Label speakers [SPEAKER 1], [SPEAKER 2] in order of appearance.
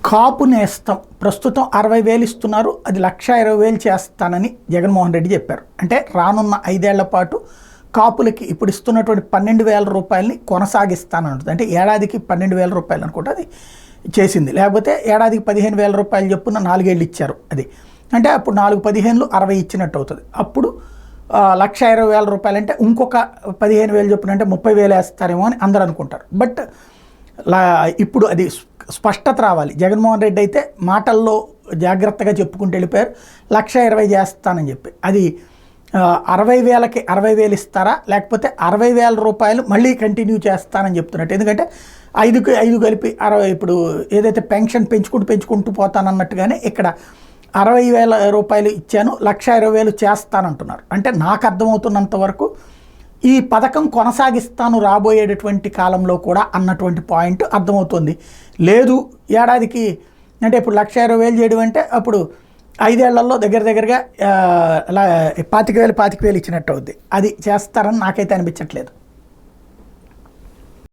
[SPEAKER 1] కాపు నేస్తం ప్రస్తుతం 60,000 ఇస్తున్నారు, అది 1,20,000 చేస్తానని జగన్మోహన్ రెడ్డి చెప్పారు. అంటే రానున్న 5 ఏళ్ల పాటు కాపులకి ఇప్పుడు ఇస్తున్నటువంటి 12,000 రూపాయలని కొనసాగిస్తానంటుంది. అంటే ఏడాదికి 12,000 రూపాయలు అనుకుంటే అది చేసింది, లేకపోతే ఏడాదికి 15,000 రూపాయలు చెప్పున 4 ఏళ్ళు ఇచ్చారు. అది అంటే అప్పుడు 4-15 60 ఇచ్చినట్టు అవుతుంది. అప్పుడు 1,20,000 రూపాయలు అంటే ఇంకొక 15,000 చొప్పున అంటే 30,000 వేస్తారేమో అని అందరూ అనుకుంటారు. బట్ ఇప్పుడు అది స్పష్టత రావాలి. జగన్మోహన్ రెడ్డి అయితే మాటల్లో జాగ్రత్తగా చెప్పుకుంటూ వెళ్ళిపోయారు, 1,20,000 చేస్తానని చెప్పి. అది 60,000కి 60,000 ఇస్తారా, లేకపోతే 60,000 రూపాయలు మళ్ళీ కంటిన్యూ చేస్తానని చెప్తున్నట్టు. ఎందుకంటే 5కి 5 కలిపి 60, ఇప్పుడు ఏదైతే పెన్షన్ పెంచుకుంటూ పోతానన్నట్టుగానే ఇక్కడ 60,000 రూపాయలు ఇచ్చాను, 1,20,000 చేస్తానంటున్నారు. అంటే నాకు అర్థమవుతున్నంత వరకు ఈ పథకం కొనసాగిస్తాను రాబోయేటటువంటి కాలంలో కూడా అన్నటువంటి పాయింట్ అర్థమవుతుంది. లేదు ఏడాదికి అంటే ఇప్పుడు 1,20,000 చేయడం అంటే అప్పుడు 5 ఏళ్లలో దగ్గరగా 25,000 ఇచ్చినట్టు అవుద్ది. అది చేస్తారని నాకైతే అనిపించట్లేదు.